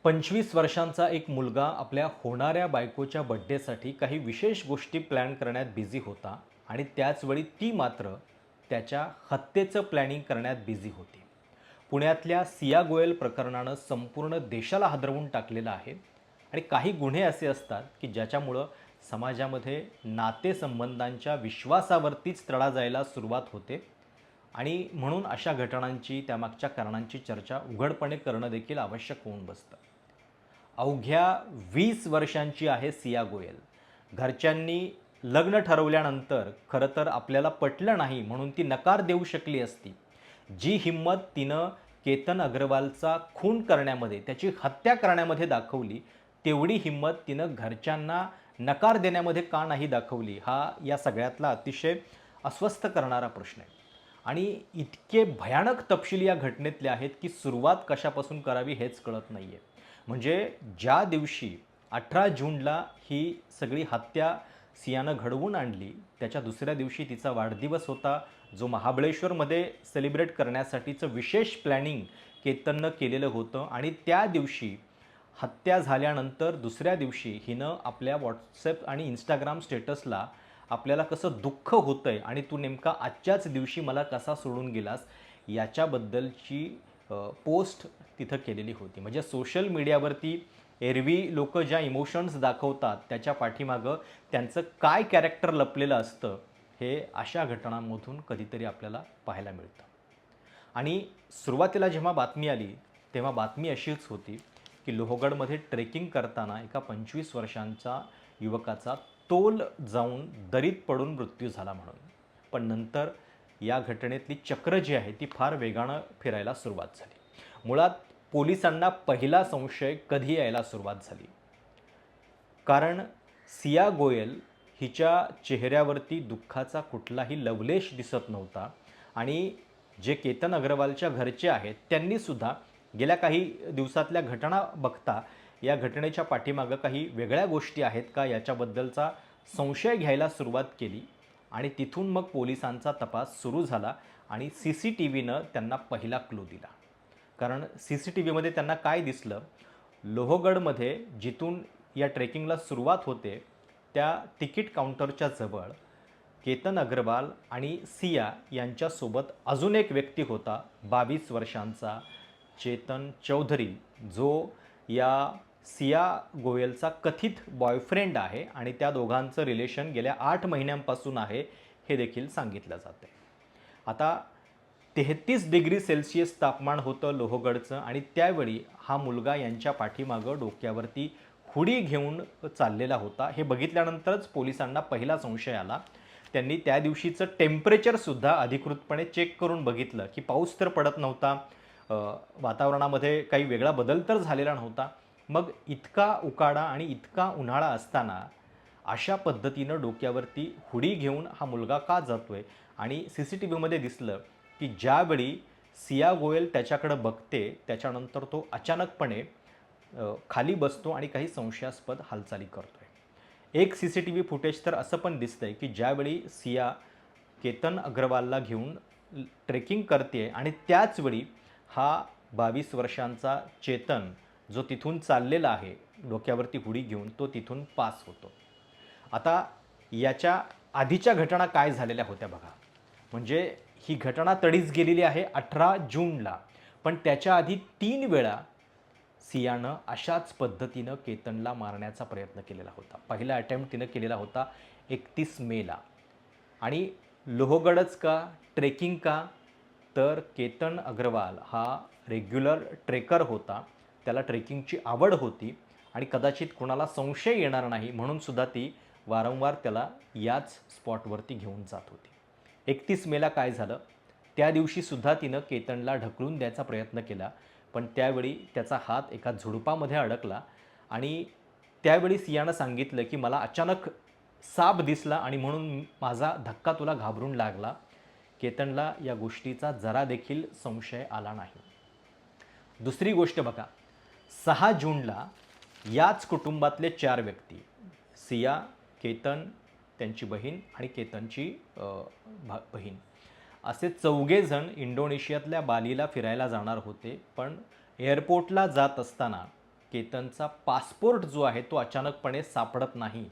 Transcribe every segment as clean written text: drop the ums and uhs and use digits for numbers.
25 वर्षांचा एक मुलगा आपल्या होणाऱ्या बायकोच्या बड्डेसाठी काही विशेष गोष्टी प्लॅन करण्यात बिझी होता आणि त्याचवेळी ती मात्र त्याच्या हत्येचं प्लॅनिंग करण्यात बिझी होती. पुण्यातल्या सिया गोयल प्रकरणानं संपूर्ण देशाला हादरवून टाकलेलं आहे आणि काही गुन्हे असे असतात की ज्याच्यामुळं समाजामध्ये नातेसंबंधांच्या विश्वासावरतीच तडा जायला सुरुवात होते आणि म्हणून अशा घटनांची त्यामागच्या कारणांची चर्चा उघडपणे करणं देखील आवश्यक होऊन बसतं. अवघ्या 20 वर्षांची आहे सिया गोयल. घरच्यांनी लग्न ठरवल्यानंतर खरं तर आपल्याला पटलं नाही म्हणून ती नकार देऊ शकली असती. जी हिंमत तिनं केतन अग्रवालचा खून करण्यामध्ये, त्याची हत्या करण्यामध्ये दाखवली, तेवढी हिंमत तिनं घरच्यांना नकार देण्यामध्ये का नाही दाखवली, हा या सगळ्यातला अतिशय अस्वस्थ करणारा प्रश्न आहे. आणि इतके भयानक तपशील या घटनेतले आहेत की सुरुवात कशापासून करावी हेच कळत नाही आहे. म्हणजे ज्या दिवशी 18 जूनला ही सगळी हत्या सियानं घडवून आणली, त्याच्या दुसऱ्या दिवशी तिचा वाढदिवस होता, जो महाबळेश्वरमध्ये सेलिब्रेट करण्यासाठीचं विशेष प्लॅनिंग केतननं केलेलं होतं. आणि त्या दिवशी हत्या झाल्यानंतर दुसऱ्या दिवशी हिनं आपल्या व्हॉट्सॲप आणि इंस्टाग्राम स्टेटसला आपल्याला कसं दुःख होतंय आणि तू नेमका आजच्याच दिवशी मला कसा सोडून गेलास याच्याबद्दलची पोस्ट तिथं केलेली होती. म्हणजे सोशल मीडियावरती एरवी लोक ज्या इमोशन्स दाखवतात त्याच्या पाठीमागं त्यांचं काय कॅरेक्टर लपलेलं असतं हे अशा घटनांमधून कधीतरी आपल्याला पाहायला मिळतं. आणि सुरुवातीला जेव्हा बातमी आली तेव्हा बातमी अशीच होती की लोहगडमध्ये ट्रेकिंग करताना एका 25 वर्षांचा युवकाचा तोल जाऊन दरीत पडून मृत्यू झाला म्हणून. पण नंतर या घटनेतली चक्र जी आहे ती फार वेगानं फिरायला सुरुवात झाली. मुळात पोलिसांना पहिला संशय कधी यायला सुरुवात झाली, कारण सिया गोयल हिच्या चेहऱ्यावरती दुःखाचा कुठलाही लवलेश दिसत नव्हता. आणि जे केतन अग्रवालच्या घरचे आहेत त्यांनीसुद्धा गेल्या काही दिवसातल्या घटना बघता या घटनेच्या पाठीमागं काही वेगळ्या गोष्टी आहेत का याच्याबद्दलचा संशय घ्यायला सुरुवात केली. आणि तिथून मग पोलिसांचा तपास सुरू झाला आणि CCTVनं त्यांना पहिला क्लू दिला. कारण CCTVमध्ये त्यांना काय दिसलं, लोहगडमध्ये जिथून या ट्रेकिंगला सुरुवात होते त्या तिकीट काउंटरच्या जवळ केतन अग्रवाल आणि सिया यांच्यासोबत अजून एक व्यक्ती होता, 22 वर्षांचा चेतन चौधरी, जो या सिया गोयलचा कथित बॉयफ्रेंड आहे आणि त्या दोघांचं रिलेशन गेल्या 8 महिन्यांपासून आहे हे देखील सांगितलं जातं आहे. आता 33 डिग्री सेल्सिअस तापमान होतं लोहगडचं आणि त्यावेळी हा मुलगा यांच्या पाठीमागं डोक्यावरती हुडी घेऊन चाललेला होता. हे बघितल्यानंतरच पोलिसांना पहिला संशय आला. त्यांनी त्या दिवशीचं टेम्परेचरसुद्धा अधिकृतपणे चेक करून बघितलं की पाऊस तर पडत नव्हता, वातावरणामध्ये काही वेगळा बदल तर झालेला नव्हता. मग इतका उकाडा आणि इतका उन्हाळा असताना अशा पद्धतीनं डोक्यावरती हुडी घेऊन हा मुलगा का जातोय. आणि CCTVमध्ये दिसलं की ज्यावेळी सिया गोयल त्याच्याकडं बघते त्याच्यानंतर तो अचानकपणे खाली बसतो आणि काही संशयास्पद हालचाली करतोय. एक CCTV फुटेज तर असं पण दिसतंय की ज्यावेळी सिया केतन अग्रवालला घेऊन ट्रेकिंग करते आणि त्याचवेळी हा 22 वर्षांचा चेतन जो तिथून चाललेला आहे डोक्यावरती हुडी घेऊन, तो तिथून पास होतो. आता याच्या आधीच्या घटना काय झालेल्या होत्या बघा. म्हणजे ही घटना तडीच गेलेली आहे 18 जूनला, पण त्याच्या आधी 3 वेळा सियानं अशाच पद्धतीनं केतनला मारण्याचा प्रयत्न केलेला होता. पहिला अटेम्प्ट तिनं केलेला होता 31 मेला. आणि लोहगडच का, ट्रेकिंग का, तर केतन अग्रवाल हा रेग्युलर ट्रेकर होता, त्याला ट्रेकिंगची आवड होती आणि कदाचित कोणाला संशय येणार नाही म्हणून सुद्धा ती वारंवार त्याला याच स्पॉटवरती घेऊन जात होती. 31 मेला काय झालं, त्या दिवशीसुद्धा तिनं केतनला ढकलून द्यायचा प्रयत्न केला, पण त्यावेळी त्याचा हात एका झुडपामध्ये अडकला आणि त्यावेळी सियानं सांगितलं की मला अचानक साप दिसला आणि म्हणून माझा धक्का तुला घाबरून लागला. केतनला या गोष्टीचा जरा देखील संशय आला नाही. दुसरी गोष्ट बघा, 6 जूनला याच कुटुंबातले 4 व्यक्ती, सिया, केतन, त्यांची बहीण आणि केतनची बहीण, असे 4घे इंडोनेशियातल्या बालीला फिरायला जाणार होते. पण एअरपोर्टला जात असताना केतनचा पासपोर्ट जो आहे तो अचानकपणे सापडत नाही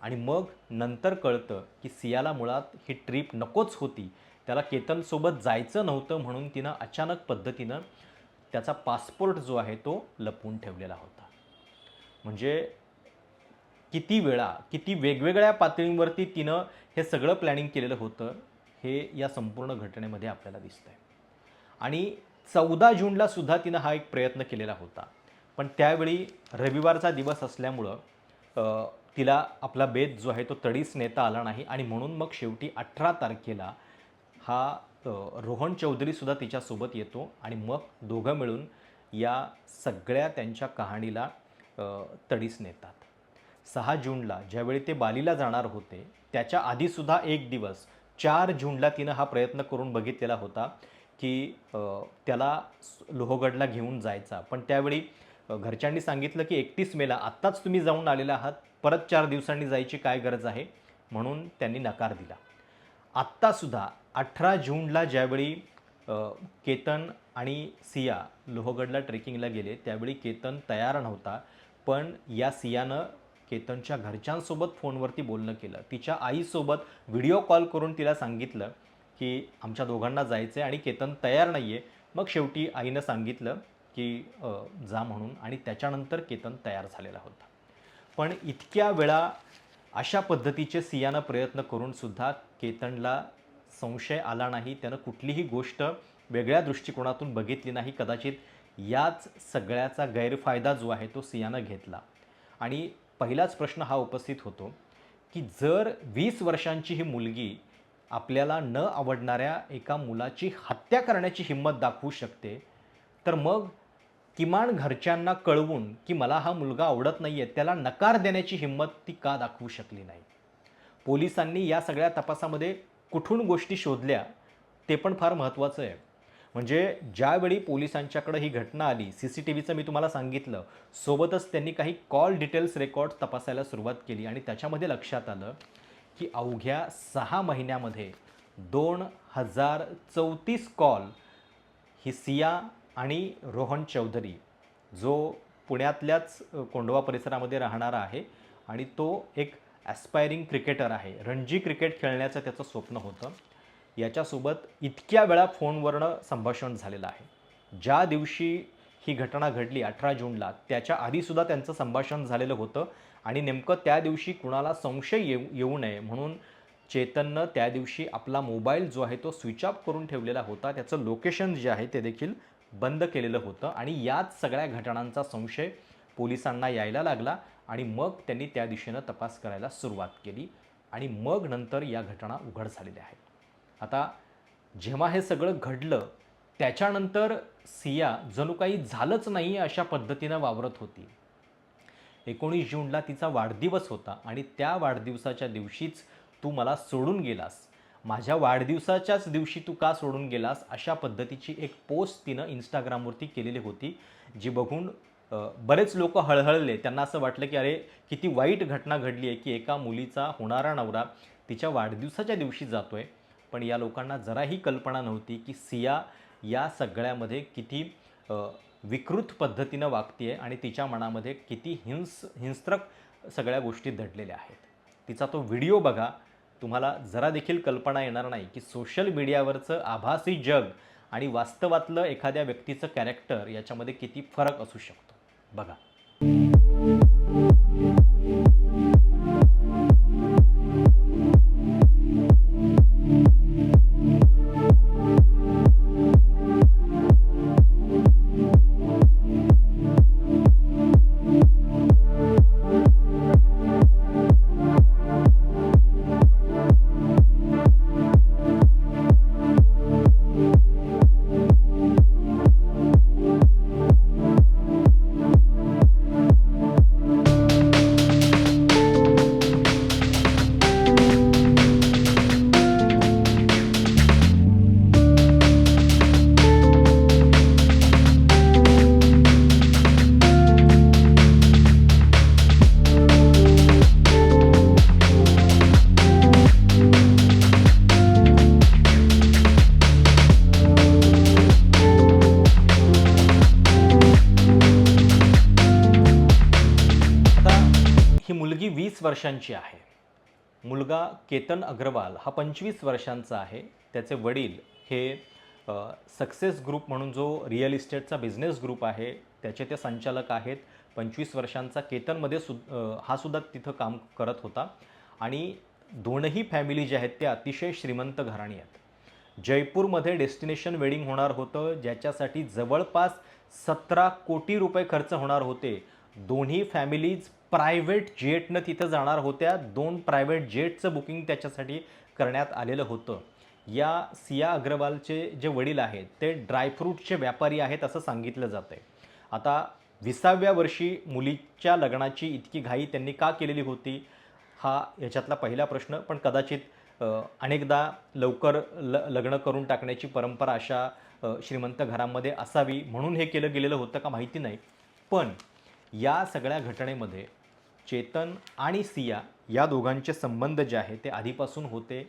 आणि मग नंतर कळतं की सियाला मुळात ही ट्रिप नकोच होती, त्याला केतनसोबत जायचं नव्हतं म्हणून तिनं अचानक पद्धतीनं त्याचा पासपोर्ट जो आहे तो लपवून ठेवलेला होता. म्हणजे किती वेळा, किती वेगवेगळ्या पातळींवरती तिनं हे सगळं प्लॅनिंग केलेलं होतं हे या संपूर्ण घटनेमध्ये आपल्याला दिसतंय. आणि 14 जूनला सुद्धा तिनं हा एक प्रयत्न केलेला होता, पण त्यावेळी रविवारचा दिवस असल्यामुळं तिला आपला बेत जो आहे तो तडीस नेता आला नाही आणि म्हणून मग शेवटी 18 तारखेला हा रोहन चौधरीसुद्धा तिच्यासोबत येतो आणि मग दोघं मिळून या सगळ्या त्यांच्या कहाणीला तडीस नेतात. 6 जूनला ज्यावेळी ते बालीला जाणार होते त्याच्या आधीसुद्धा एक दिवस 4 जूनला तिनं हा प्रयत्न करून बघितलेला होता की त्याला लोहगडला घेऊन जायचा, पण त्यावेळी घरच्यांनी सांगितलं की 31 मेला आत्ताच तुम्ही जाऊन आलेला आहात, परत 4 दिवसांनी जायची काय गरज आहे, म्हणून त्यांनी नकार दिला. आत्तासुद्धा 18 जूनला ज्यावेळी केतन आणि सिया लोहगडला ट्रेकिंगला गेले त्यावेळी केतन तयार नव्हता, पण या सियानं केतनच्या घरच्यांसोबत फोनवरती बोलणं केलं. तिच्या आईसोबत व्हिडिओ कॉल करून तिला सांगितलं की आमच्या दोघांना जायचं आहे आणि केतन तयार नाही आहे. मग शेवटी आईनं सांगितलं की जा म्हणून आणि त्याच्यानंतर केतन तयार झालेला होता. पण इतक्या वेळा अशा पद्धतीचे सियानं प्रयत्न करूनसुद्धा केतनला संशय आला नाही, त्यानं कुठलीही गोष्ट वेगळ्या दृष्टिकोनातून बघितली नाही. कदाचित याच सगळ्याचा गैरफायदा जो आहे तो सियानं घेतला. आणि पहिलाच प्रश्न हा उपस्थित होतो की जर 20 वर्षांची ही मुलगी आपल्याला न आवडणाऱ्या एका मुलाची हत्या करण्याची हिंमत दाखवू शकते, तर मग किमान घरच्यांना कळवून की मला हा मुलगा आवडत नाही आहे त्याला नकार देण्याची हिंमत ती का दाखवू शकली नाही. पोलिसांनी या सगळ्या तपासामध्ये कुठून गोष्टी शोधल्या ते पण फार महत्त्वाचं आहे. म्हणजे ज्यावेळी पोलिसांच्याकडे ही घटना आली, CCTVचं मी तुम्हाला सांगितलं, सोबतच त्यांनी काही कॉल डिटेल्स रेकॉर्ड तपासायला सुरुवात केली आणि त्याच्यामध्ये लक्षात आलं की अवघ्या 6 महिन्यामध्ये 2034 कॉल ही सिया आणि रोहन चौधरी, जो पुण्यातल्याच कोंढवा परिसरामध्ये राहणारा आहे आणि तो एक ॲस्पायरिंग क्रिकेटर आहे, रणजी क्रिकेट खेळण्याचं त्याचं स्वप्न होतं, याच्यासोबत इतक्या वेळा फोनवरनं संभाषण झालेलं आहे. ज्या दिवशी ही घटना घडली 18 जूनला त्याच्या आधीसुद्धा त्यांचं संभाषण झालेलं होतं आणि नेमकं त्या दिवशी कुणाला संशय येऊ नये म्हणून चेतननं त्या दिवशी आपला मोबाईल जो आहे तो स्विच ऑफ करून ठेवलेला होता, त्याचं लोकेशन जे आहे ते देखील बंद केलेलं होतं आणि याच सगळ्या घटनांचा संशय पोलिसांना यायला लागला आणि मग त्यांनी त्या दिशेनं तपास करायला सुरुवात केली आणि मग नंतर या घटना उघड झालेल्या आहेत. आता जेव्हा हे सगळं घडलं त्याच्यानंतर सिया जणू काही झालंच नाही अशा पद्धतीनं वावरत होती. 19 जूनला तिचा वाढदिवस होता आणि त्या वाढदिवसाच्या दिवशीच तू मला सोडून गेलास, माझ्या वाढदिवसाच्याच दिवशी तू का सोडून गेलास, अशा पद्धतीची एक पोस्ट तिनं इंस्टाग्रामवरती केलेली होती, जी बघून बरेच लोक हळहळले. त्यांना असं वाटलं की अरे किती वाईट घटना घडली आहे की एका मुलीचा होणारा नवरा तिच्या वाढदिवसाच्या दिवशी जातोय. पण या लोकांना जराही कल्पना नव्हती की सिया या सगळ्यामध्ये किती विकृत पद्धतीनं वागते आहे आणि तिच्या मनामध्ये किती हिंस्त्रक सगळ्या गोष्टी दडलेल्या आहेत. तिचा तो व्हिडिओ बघा, तुम्हाला जरा देखील कल्पना येणार नाही की सोशल मीडियावरचं आभासी जग आणि वास्तवातलं एखाद्या व्यक्तीचं कॅरेक्टर याच्यामध्ये किती फरक असू शकतो. बघा. मुलगी 20 वर्षांची आहे. मुलगा केतन अग्रवाल हा 25 वर्षांचा आहे. त्याचे वडील हे सक्सेस ग्रुप म्हणून जो रिअल इस्टेटचा बिझनेस ग्रुप आहे त्याचे ते संचालक आहेत. 25 वर्षांचा केतनमध्ये हा सुद्धा तिथं काम करत होता आणि दोनही फॅमिली जे आहेत ते अतिशय श्रीमंत घराणी आहेत. जयपूरमध्ये डेस्टिनेशन वेडिंग होणार होतं, ज्याच्यासाठी जवळपास 17 कोटी रुपये खर्च होणार होते. दोन्ही फॅमिलीज प्रायव्हेट जेटनं तिथं जाणार होत्या. 2 प्रायव्हेट जेटचं बुकिंग त्याच्यासाठी करण्यात आलेलं होतं. या सिया अग्रवालचे जे वडील आहेत ते ड्रायफ्रूटचे व्यापारी आहेत असं सांगितलं जातं आहे. आता 20व्या वर्षी मुलीच्या लग्नाची इतकी घाई त्यांनी का केलेली होती, हा याच्यातला पहिला प्रश्न. पण कदाचित अनेकदा लवकर लग्न करून टाकण्याची परंपरा अशा श्रीमंत घरांमध्ये असावी म्हणून हे केलं गेलेलं होतं का माहिती नाही. पण या सगळ्या घटनेमध्ये चेतन आणि सिया या दोघांचे संबंध जे आहे ते आधीपासून होते.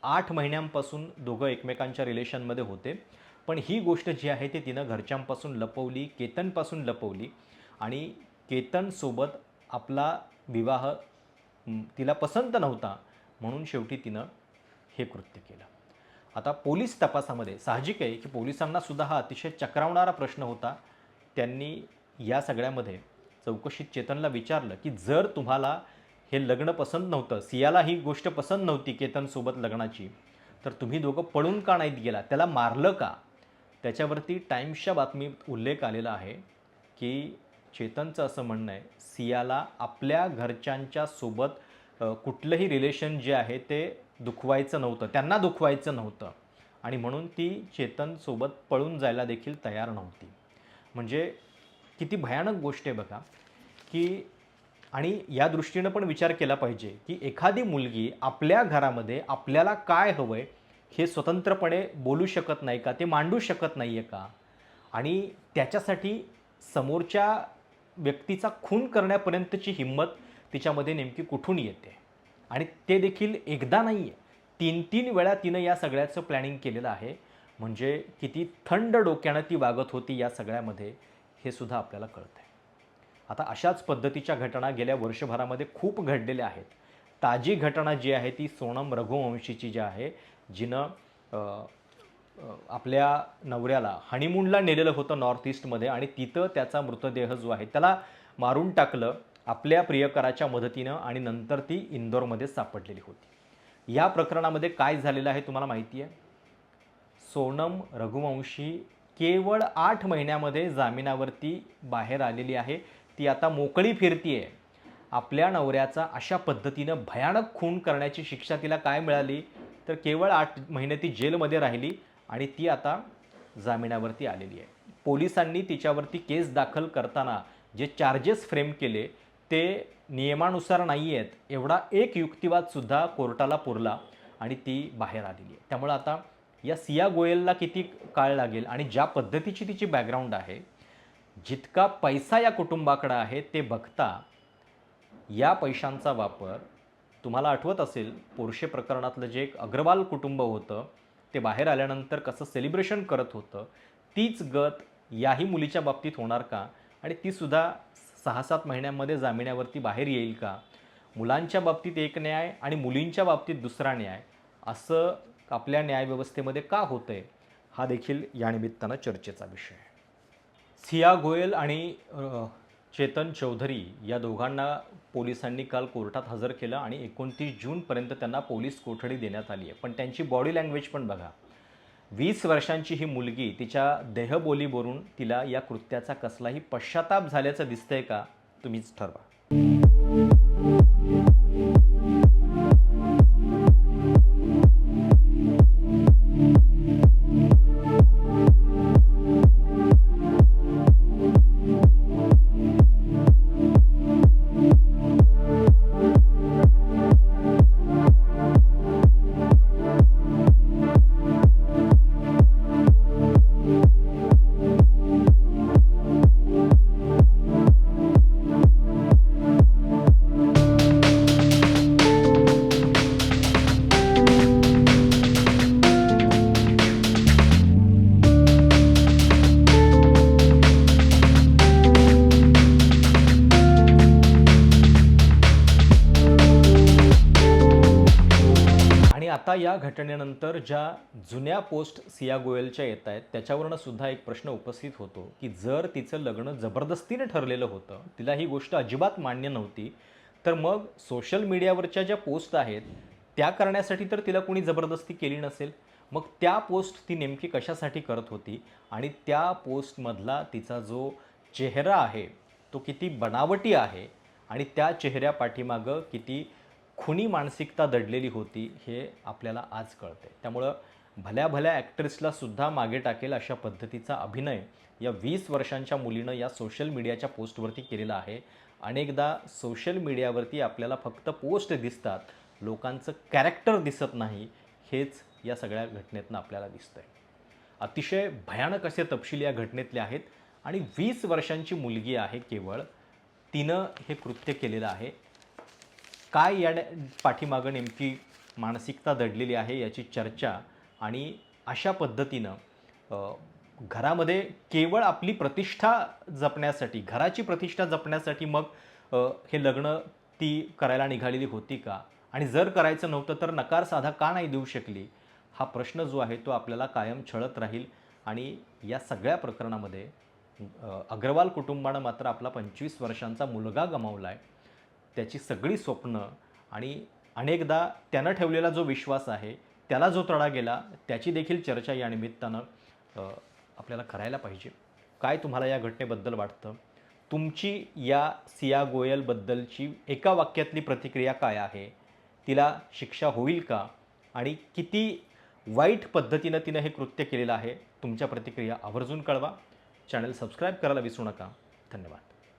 8 महिन्यांपासून दोघं एकमेकांच्या रिलेशनमध्ये होते. पण ही गोष्ट जी आहे ती तिनं घरच्यांपासून लपवली, केतनपासून लपवली आणि केतनसोबत आपला विवाह तिला पसंत नव्हता म्हणून शेवटी तिनं हे कृत्य केलं. आता पोलीस तपासामध्ये साहजिक आहे की पोलिसांनासुद्धा हा अतिशय चक्रावणारा प्रश्न होता. त्यांनी या सगळ्यामध्ये चौकशीत चेतनला विचारलं की जर तुम्हाला हे लग्न पसंत नव्हतं, सियाला ही गोष्ट पसंत नव्हती केतनसोबत लग्नाची, तर तुम्ही दोघं पळून का नाहीत गेला, त्याला मारलं का? त्याच्यावरती टाइम्सच्या बातमीत उल्लेख आलेला आहे की चेतनचं असं म्हणणं आहे सियाला आपल्या घरच्यांच्या सोबत कुठलंही रिलेशन जे आहे ते दुखवायचं नव्हतं, त्यांना दुखवायचं नव्हतं आणि म्हणून ती चेतनसोबत पळून जायला देखील तयार नव्हती. म्हणजे किती भयानक गोष्ट आहे बघा की आणि या दृष्टीनं पण विचार केला पाहिजे की एखादी मुलगी आपल्या घरामध्ये आपल्याला काय हवं आहे हे स्वतंत्रपणे बोलू शकत नाही का, ते मांडू शकत नाही आहे का, आणि त्याच्यासाठी समोरच्या व्यक्तीचा खून करण्यापर्यंतची हिंमत तिच्यामध्ये नेमकी कुठून येते. आणि ते देखील एकदा नाही आहे, 3-3 वेळा तिनं या सगळ्याचं प्लॅनिंग केलेलं आहे. म्हणजे किती थंड डोक्यानं ती वागत होती या सगळ्यामध्ये हे सुद्धा आपल्याला कळतं आहे. आता अशाच पद्धतीच्या घटना गेल्या वर्षभरामध्ये खूप घडलेल्या आहेत. ताजी घटना जी आहे ती सोनम रघुवंशीची जी आहे, जिनं आपल्या नवऱ्याला हनीमूनला नेलेलं होतं नॉर्थ ईस्टमध्ये आणि तिथं त्याचा मृतदेह जो आहे त्याला मारून टाकलं आपल्या प्रियकराच्या मदतीनं आणि नंतर ती इंदोरमध्ये सापडलेली होती. या प्रकरणामध्ये काय झालेलं आहे तुम्हाला माहिती आहे? सोनम रघुवंशी केवळ 8 महिन्यामध्ये जामिनावरती बाहेर आलेली आहे. ती आता मोकळी फिरतीये. आपल्या नवऱ्याचा अशा पद्धतीनं भयानक खून करण्याची शिक्षा तिला काय मिळाली, तर केवळ 8 महिने ती जेलमध्ये राहिली आणि ती आता जामिनावरती आलेली आहे. पोलिसांनी तिच्यावरती केस दाखल करताना जे चार्जेस फ्रेम केले ते नियमानुसार नाही आहेत एवढा एक युक्तिवादसुद्धा कोर्टाला पुरला आणि ती बाहेर आलेली आहे. त्यामुळे आता या सिया गोयलला किती काळ लागेल आणि ज्या पद्धतीची तिची बॅकग्राऊंड आहे, जितका पैसा या कुटुंबाकडे आहे ते बघता या पैशांचा वापर, तुम्हाला आठवत असेल पोर्शे प्रकरणातलं जे एक अग्रवाल कुटुंब होतं ते बाहेर आल्यानंतर कसं सेलिब्रेशन करत होतं, तीच गत याही मुलीच्या बाबतीत होणार का आणि तीसुद्धा 6-7 महिन्यांमध्ये जामिनावरती बाहेर येईल का? मुलांच्या बाबतीत एक न्याय आणि मुलींच्या बाबतीत दुसरा न्याय असं आपल्या न्यायव्यवस्थेमध्ये का होतंय, हा देखील या निमित्तानं चर्चेचा विषय आहे. सिया गोयल आणि चेतन चौधरी या दोघांना पोलिसांनी काल कोर्टात हजर केलं आणि 29 जूनपर्यंत त्यांना पोलीस कोठडी देण्यात आली आहे. पण त्यांची बॉडी लँग्वेज पण बघा. 20 वर्षांची ही मुलगी तिच्या देहबोलीवरून तिला या कृत्याचा कसलाही पश्चाताप झाल्याचं दिसतंय का, तुम्हीच ठरवा. आता या घटनेनंतर ज्या जुन्या पोस्ट सिया गोयलच्या येत आहेत त्याच्यावरनं सुद्धा एक प्रश्न उपस्थित होतो की जर तिचं लग्न जबरदस्तीने ठरलेलं होतं, तिला ही गोष्ट अजिबात मान्य नव्हती, तर मग सोशल मीडियावरच्या ज्या पोस्ट आहेत त्या करण्यासाठी तर तिला कोणी जबरदस्ती केली नसेल. मग त्या पोस्ट ती नेमकी कशासाठी करत होती आणि त्या पोस्टमधला तिचा जो चेहरा आहे तो किती बनावटी आहे आणि त्या चेहऱ्यापाठीमागं किती खुनी मानसिकता दडलेली होती हे आपल्याला आज कळते. त्यामुळं भल्या भल्या ॲक्ट्रेसला सुद्धा मागे टाकेल अशा पद्धतीचा अभिनय या 20 वर्षांच्या मुलीनं या सोशल मीडियाच्या पोस्टवरती केलेला आहे. अनेकदा सोशल मीडियावरती आपल्याला फक्त पोस्ट दिसतात, लोकांचं कॅरेक्टर दिसत नाही, हेच या सगळ्या घटनेतनं आपल्याला दिसतंय. अतिशय भयानक असे तपशील या घटनेतले आहेत आणि 20 वर्षांची मुलगी आहे केवळ, तिनं हे कृत्य केलेलं आहे. काय या पाठीमागं नेमकी मानसिकता दडलेली आहे याची चर्चा आणि अशा पद्धतीनं घरामध्ये केवळ आपली प्रतिष्ठा जपण्यासाठी, घराची प्रतिष्ठा जपण्यासाठी मग हे लग्न ती करायला निघालेली होती का? आणि जर करायचं नव्हतं तर नकार साधा का नाही देऊ शकली? हा प्रश्न जो आहे तो आपल्याला कायम छळत राहील आणि या सगळ्या प्रकरणामध्ये अग्रवाल कुटुंबानं मात्र आपला 25 वर्षांचा मुलगा गमावला आहे. त्याची सगळी स्वप्नं आणि अनेकदा त्यानं ठेवलेला जो विश्वास आहे, त्याला जो तडा गेला, त्याची देखील चर्चा या निमित्तानं आपल्याला करायला पाहिजे. काय तुम्हाला या घटनेबद्दल वाटतं? तुमची या सिया गोयलबद्दलची एका वाक्यातली प्रतिक्रिया काय आहे? तिला शिक्षा होईल का? आणि किती वाईट पद्धतीनं तिनं हे कृत्य केलेलं आहे? तुमच्या प्रतिक्रिया आवर्जून कळवा. चॅनल सबस्क्राईब करायला विसरू नका. धन्यवाद.